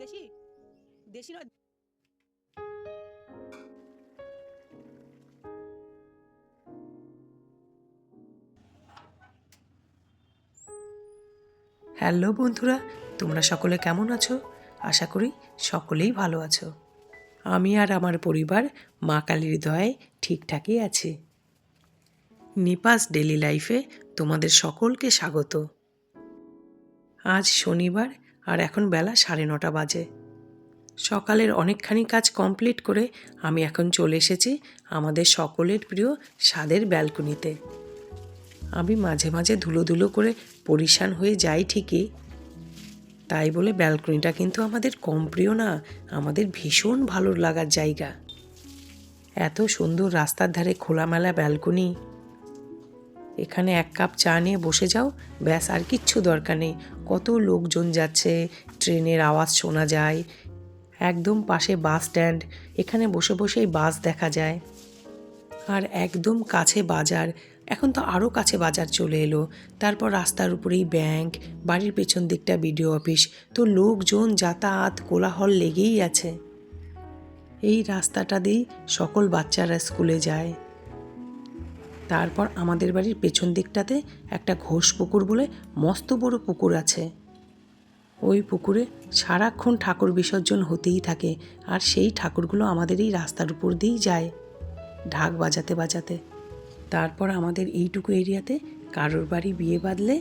দেশি দেশি নয়। হ্যালো বন্ধুরা, তোমরা সকলে কেমন আছো? আশা করি সকলেই ভালো আছো। আমি আর আমার পরিবার মা কালীর দয়ায় ঠিকঠাকই আছি। নিপাস ডেলি লাইফে তোমাদের সকলকে স্বাগত। আজ শনিবার আর এখন বেলা 9:30 বাজে। সকালের অনেকখানি কাজ কমপ্লিট করে আমি এখন চলে এসেছি আমাদের সকলের প্রিয় ছাদের ব্যালকনিতে। আমি মাঝে মাঝে ধুলো ধুলো করে পরিশান হয়ে যাই ঠিকই, তাই বলে ব্যালকনিটা কিন্তু আমাদের কম প্রিয় না, আমাদের ভীষণ ভালো লাগার জায়গা। এত সুন্দর রাস্তার ধারে খোলামেলা ব্যালকনি, এখানে এক কাপ চা নিয়ে বসে যাও, ব্যাস আর কিচ্ছু দরকার নেই। কত লোকজন যাচ্ছে, ট্রেনের আওয়াজ শোনা যায়, একদম পাশে বাস স্ট্যান্ড, এখানে বসে বসেই বাস দেখা যায়। আর একদম কাছে বাজার, এখন তো আরও কাছে বাজার চলে এলো। তারপর রাস্তার উপরেই ব্যাংক, বাড়ির পেছন দিকটা বিডিও অফিস, তো লোকজন যাতায়াত কোলাহল লেগেই আছে। এই রাস্তাটা দিয়েই সকল বাচ্চারা স্কুলে যায়। তারপর আমাদের বাড়ির পেছন দিকটাতে একটা ঘোষ পুকুর বলে মস্ত বড় পুকুর আছে। ওই পুকুরে সারাক্ষণ ঠাকুর বিসর্জন হতেই থাকে, আর সেই ঠাকুরগুলো আমাদের এই রাস্তার উপর দিয়েই যায় ঢাক বাজাতে বাজাতে। তারপর আমাদের এইটুকু এরিয়াতে কারোর বাড়ি বিয়ে বাঁধলে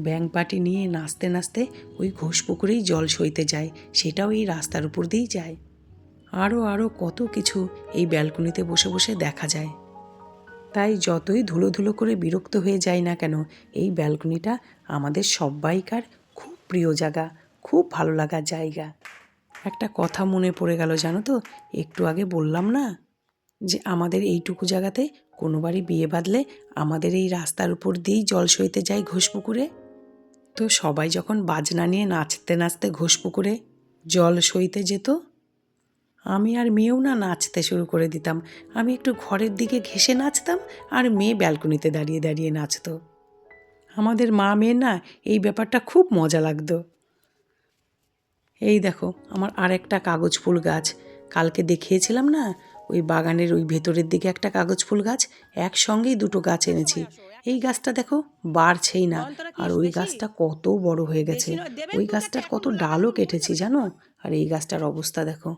ব্যাঙ পাটি নিয়ে নাচতে নাচতে ওই ঘোষ পুকুরেই জল সইতে যায়, সেটাও এই রাস্তার উপর দিয়েই যায়। আরও কত কিছু এই ব্যালকনিতে বসে বসে দেখা যায়। তাই যতই ধুলো ধুলো করে বিরক্ত হয়ে যায় না কেন, এই ব্যালকনিটা আমাদের সব্বাইকার খুব প্রিয় জায়গা, খুব ভালো লাগার জায়গা। একটা কথা মনে পড়ে গেল জানো তো, একটু আগে বললাম না যে আমাদের এইটুকু জায়গাতে কোনো বাড়ি বিয়ে বাঁধলে আমাদের এই রাস্তার উপর দিয়েই জল সইতে যায় ঘোষ পুকুরে। তো সবাই যখন বাজনা নিয়ে নাচতে নাচতে ঘোষ পুকুরে জল সইতে যেত, আমি আর মেয়েও না নাচতে শুরু করে দিতাম। আমি একটু ঘরের দিকে ঘেঁষে নাচতাম, আর মেয়ে ব্যালকনিতে দাঁড়িয়ে দাঁড়িয়ে নাচতো। আমাদের মা মেয়ের না এই ব্যাপারটা খুব মজা লাগতো। এই দেখো আমার আরেকটা কাগজ ফুল গাছ, কালকে দেখিয়েছিলাম না, ওই বাগানের ওই ভেতরের দিকে একটা কাগজ ফুল গাছ, একসঙ্গেই দুটো গাছ এনেছি। এই গাছটা দেখো বাড়ছেই না, আর ওই গাছটা কত বড় হয়ে গেছে। ওই গাছটার কত ডালও কেটেছি জানো, আর এই গাছটার অবস্থা দেখো।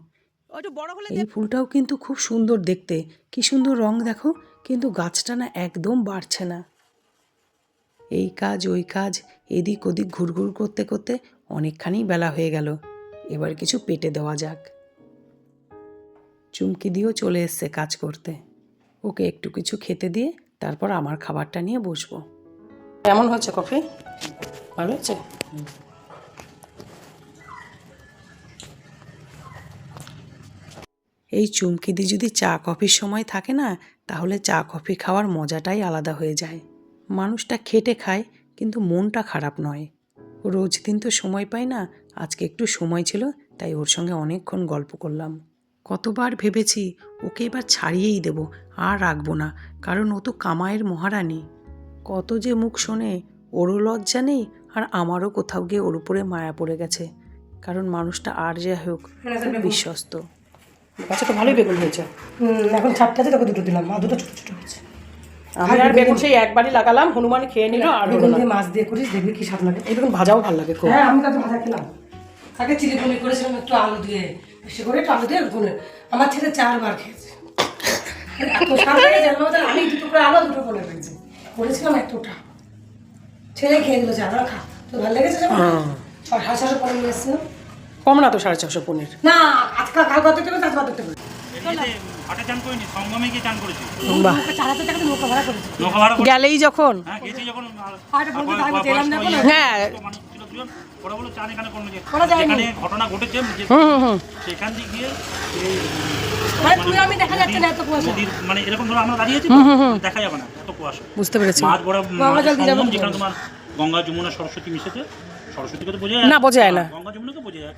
এই ফুলটাও কিন্তু খুব সুন্দর দেখতে, কি সুন্দর রং দেখো, কিন্তু গাছটা না একদম বাড়ছে না। এই কাজ ওই কাজ, এদিক ওদিক ঘুরঘুর করতে করতে অনেকখানি বেলা হয়ে গেল। এবার কিছু পেটে দেওয়া যাক। চুমকি দিয়েও চলে এসছে কাজ করতে, ওকে একটু কিছু খেতে দিয়ে তারপর আমার খাবারটা নিয়ে বসবো। কেমন হচ্ছে কফি? ভালো হচ্ছে? এই চুমকি দিয়ে যদি চা কফির সময় থাকে না, তাহলে চা কফি খাওয়ার মজাটাই আলাদা হয়ে যায়। মানুষটা খেটে খায় কিন্তু মনটা খারাপ নয়। রোজ দিন তো সময় পায় না, আজকে একটু সময় ছিল তাই ওর সঙ্গে অনেকক্ষণ গল্প করলাম। কতবার ভেবেছি ওকে এবার ছাড়িয়েই দেব, আর রাখবো না, কারণ ও তো কামাইয়ের মহারানী। কত যে মুখ শোনে, ওরও লজ্জা নেই, আর আমারও কোথাও গিয়ে ওর উপরে মায়া পড়ে গেছে, কারণ মানুষটা আর যে হোক খুব বিশ্বস্ত। গাছে তো ভালোই বেগুন হয়েছে। এখন চারটে আছে, তোকে দুটো দিলাম, মা দুটো ছোট ছোট হয়েছে। আমি আর বেগুন সেই একবারই লাগালাম, হনুমান খেয়ে নিল। আর বেগুন দিয়ে মাছ দিয়ে করিস, দেখবি কি স্বাদ লাগে। এই বেগুন ভাজাও ভালো লাগে খুব। হ্যাঁ, আমি তো ভাজা খেলাম। আগে চিলি পনির করেছিলাম একটু আলু দিয়ে, বেশি করে একটু আলু দিয়ে পনির। আমার ছেলে 4 বার খেয়েছে। এত স্বাদ লেগেছে, আমি দুটো করে আলু দুটো পনির খেয়েছি, করেছিলাম এতটা। ছেলে খেয়ে দিল 4 বার। খা, তো ভালো লেগেছে যেমন 650 পনির নিয়ে এসেছিলাম। কম না তো 650 পনির? না, আজকাল কাল করতে হবে, আজ বাদ দিতে হবে। গেলেই যখন হ্যাঁ ঘটনা ঘটেছে সেখান দিয়ে গিয়ে মানে এরকম ধরো আমরা দাঁড়িয়েছি, দেখা যাবে না এত কুয়াশা। বুঝতে পেরেছি। মাছ বড় যেখানে তোমার গঙ্গা যমুনা সরস্বতী মিশেছে, সরস্বতীকে তো বোঝা যায় না, বোঝা যায় না, গঙ্গা যমুনাকে বোঝা যায়।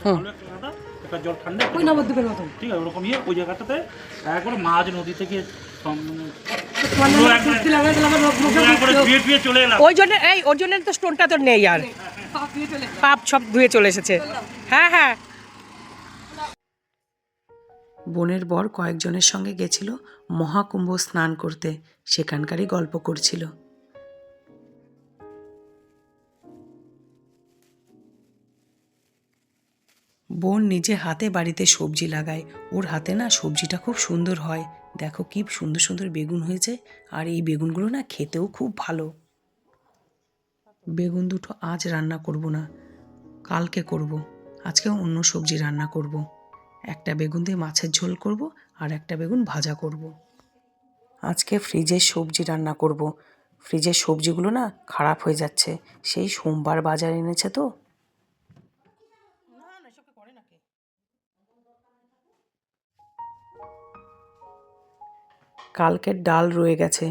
একটা জল ঠান্ডা, ঠিক আছে, ওরকম ওই জায়গাটাতে একবারে মাঝ নদী থেকে ওই জন্য ওর জন্য তো স্টোনটা তো নেই, আর পাপ সব ধুয়ে চলে এসেছে। হ্যাঁ হ্যাঁ, বোনের বর কয়েকজনের সঙ্গে গেছিল মহাকুম্ভ স্নান করতে, সেখানকারই গল্প করছিল। বোন নিজে হাতে বাড়িতে সবজি লাগায়, ওর হাতে না সবজিটা খুব সুন্দর হয়। দেখো কি সুন্দর সুন্দর বেগুন হয়েছে, আর এই বেগুনগুলো না খেতেও খুব ভালো। বেগুন দুটো আজ রান্না করব না, কালকে করব। আজকে অন্য সবজি রান্না করব। একটা বেগুন দিয়ে মাছের ঝোল করব, আর একটা বেগুন ভাজা করব। আজকে ফ্রিজের সবজি রান্না করব। ফ্রিজের সবজিগুলো না খারাপ হয়ে যাচ্ছে, সেই সোমবার বাজার এনেছে তো। কালকের ডাল রয়ে গেছে,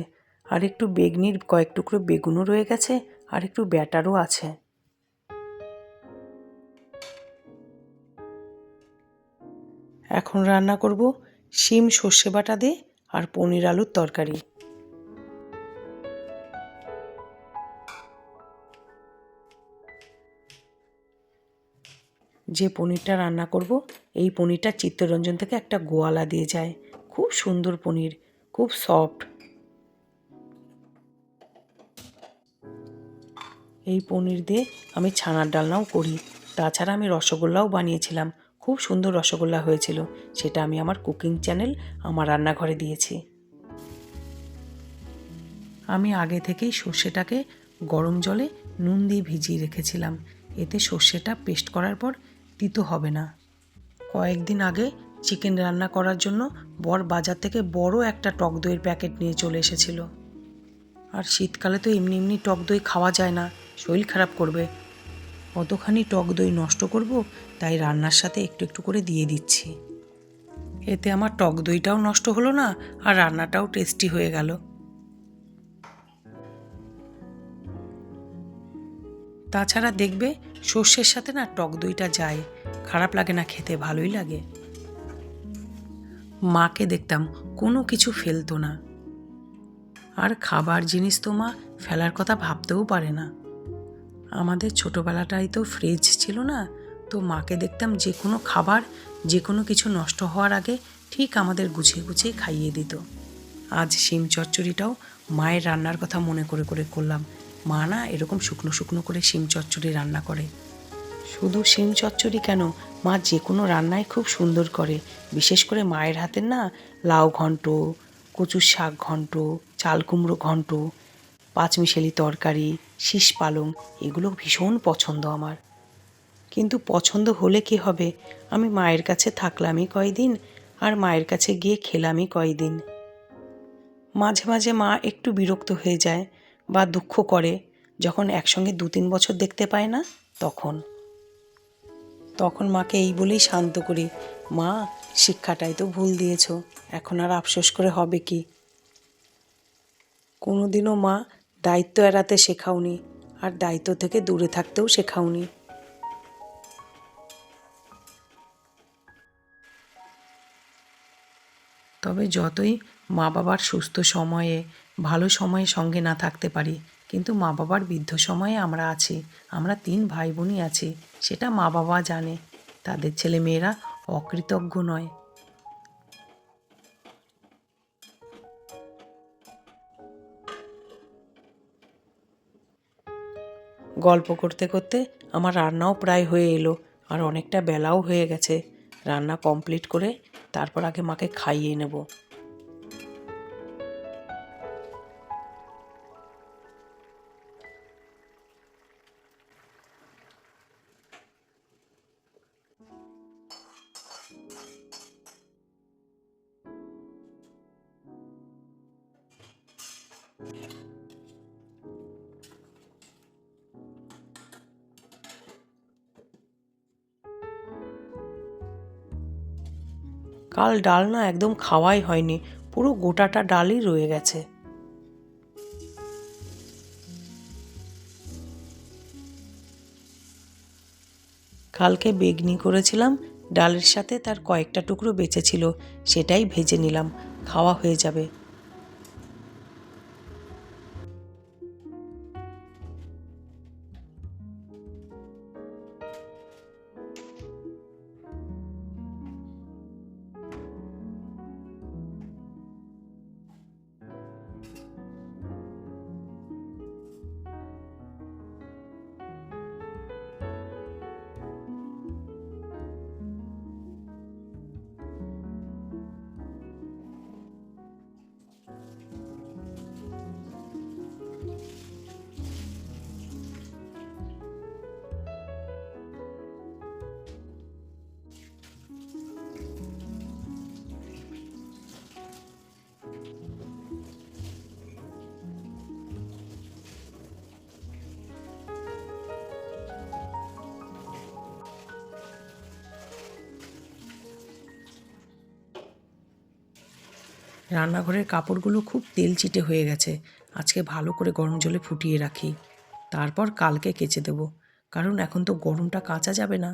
আর একটু বেগনির কয়েক টুকরো বেগুনও রয়ে গেছে, আর একটু ব্যাটারও আছে। এখন রান্না করব শিম সর্ষে বাটা দিয়ে আর পনির আলুর তরকারি। যে পনিরটা রান্না করব, এই পনিরটা চিত্তরঞ্জন থেকে একটা গোয়ালা দিয়ে যায়। খুব সুন্দর পনির, খুব সফট। এই পনির দিয়ে আমি ছানার ডালনাও করি। তাছাড়া আমি রসগোল্লাও বানিয়েছিলাম, খুব সুন্দর রসগোল্লা হয়েছিল। সেটা আমি আমার কুকিং চ্যানেল আমার রান্নাঘরে দিয়েছি। আমি আগে থেকেই সর্ষেটাকে গরম জলে নুন দিয়ে ভিজিয়ে রেখেছিলাম, এতে সর্ষেটা পেস্ট করার পর তিতো হবে না। কয়েকদিন আগে চিকেন রান্না করার জন্য বর বাজার থেকে বড় একটা টক দইয়ের প্যাকেট নিয়ে চলে এসেছিল। আর শীতকালে তো এমনি এমনি টক দই খাওয়া যায় না, শরীর খারাপ করবে। অতখানি টক দই নষ্ট করব, তাই রান্নার সাথে একটু একটু করে দিয়ে দিচ্ছি। এতে আমার টক দইটাও নষ্ট হলো না, আর রান্নাটাও টেস্টি হয়ে গেল। তাছাড়া দেখবে সর্ষের সাথে না টক দইটা যায়, খারাপ লাগে না খেতে, ভালোই লাগে। মাকে দেখতাম কোনো কিছু ফেলতো না, আর খাবার জিনিস তো মা ফেলার কথা ভাবতেও পারে না। আমাদের ছোটোবেলাটাই তো ফ্রিজ ছিল না, তো মাকে দেখতাম যে কোনো খাবার, যে কোনো কিছু নষ্ট হওয়ার আগে ঠিক আমাদের গুছিয়ে গুছিয়ে খাইয়ে দিত। আজ শিম চচ্চড়িটাও মায়ের রান্নার কথা মনে করে করে করলাম। মা না এরকম শুকনো শুকনো করে শিম চচ্চড়ি রান্না করে। শুধু শিম চচ্চড়ি কেন, মা যে কোনো রান্নাই খুব সুন্দর করে। বিশেষ করে মায়ের হাতের না লাউ ঘন্ট, কচুর শাক ঘন্ট, চাল কুমড়ো ঘন্ট, পাঁচমিশালি তরকারি, শীষ পালং, এগুলো ভীষণ পছন্দ আমার। কিন্তু পছন্দ হলে কি হবে, আমি মায়ের কাছে থাকলামই কয়দিন, আর মায়ের কাছে গিয়ে খেলামই কয়দিন। মাঝে মাঝে মা একটু বিরক্ত হয়ে যায় বা দুঃখ করে, যখন একসঙ্গে 2-3 বছর দেখতে পায় না, তখন মাকে এই বলেই শান্ত করি, মা শিক্ষাটাই তো ভুল দিয়েছ, এখন আর আফসোস করে হবে কি। কোনোদিনও মা দায়িত্ব এড়াতে শেখাওনি, আর দায়িত্ব থেকে দূরে থাকতেও শেখাওনি। তবে যতই মা বাবার সুস্থ সময়ে, ভালো সময়ে সঙ্গে না থাকতে পারি, কিন্তু মা বাবার বৃদ্ধ সময়ে আমরা আছি। আমরা 3 ভাই বোনই আছি, সেটা মা বাবা জানে। তাদের ছেলে মেয়েরা অকৃতজ্ঞ নয়। গল্প করতে করতে আমার রান্নাও প্রায় হয়ে এলো, আর অনেকটা বেলাও হয়ে গেছে। রান্না কমপ্লিট করে তারপর আগে মাকে খাইয়ে নেব। কাল ডাল না একদম খাওয়াই হয়নি, পুরো গোটাটা ডালই রয়ে গেছে। কালকে বেগনি করেছিলাম, ডালের সাথে তার কয়েকটা টুকরো বেঁচে ছিল, সেটাই ভেজে নিলাম, খাওয়া হয়ে যাবে। রান্নাঘরের কাপড়গুলো খুব তেল চিটে হয়ে গেছে। আজকে ভালো করে গরম জলে ফুটিয়ে রাখি, তারপর কালকে কেচে দেব, কারণ এখন তো গরমটা কাচা যাবে না।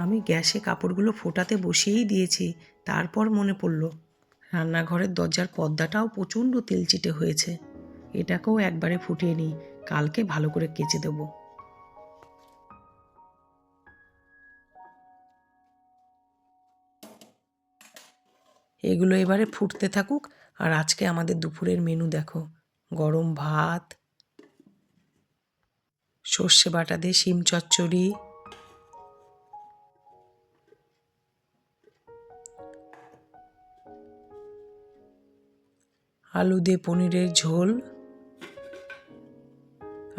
আমি গ্যাসে কাপড়গুলো ফোটাতে বসিয়েই দিয়েছি, তারপর মনে পড়ল রান্নাঘরের দরজার পর্দাটাও প্রচণ্ড তেলচিটে হয়েছে। এটাকেও একবারে ফুটিয়ে নিই, কালকে ভালো করে কেচে দেব। এগুলো এবারে ফুটতে থাকুক। আর আজকে আমাদের দুপুরের মেনু দেখো, গরম ভাত, সর্ষে বাটা দিয়ে শিম চচ্চড়ি, আলু দিয়ে পনিরের ঝোল,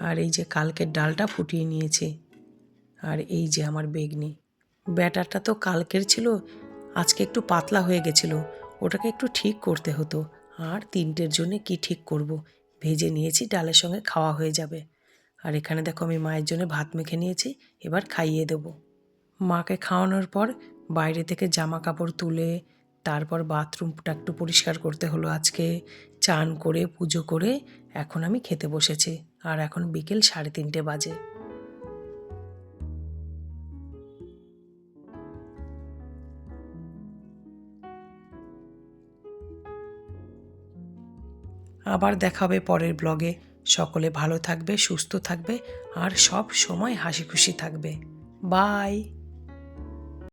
আর এই যে কালকের ডালটা ফুটিয়ে নিয়েছি, আর এই যে আমার বেগনি। ব্যাটারটা তো কালকের ছিল, আজকে একটু পাতলা হয়ে গেছিল, ওটাকে একটু ঠিক করতে হতো। আর 3টের জন্য কি ঠিক করব, ভেজে নিয়েছি, ডালের সঙ্গে খাওয়া হয়ে যাবে। আর এখানে দেখো আমি মায়ের জন্য ভাত মেখে নিয়েছি, এবার খাইয়ে দেব। মাকে খাওয়ানোর পর বাইরে থেকে জামা কাপড় তুলে তারপর বাথরুমটা একটু পরিষ্কার করতে হলো আজকে। চান করে পুজো করে এখন আমি খেতে বসেছি, আর এখন বিকেল 3:30 বাজে। আবার দেখা হবে পরের ব্লগে। সকলে ভালো থাকবে, সুস্থ থাকবে, আর সব সময় হাসি খুশি থাকবে। বাই।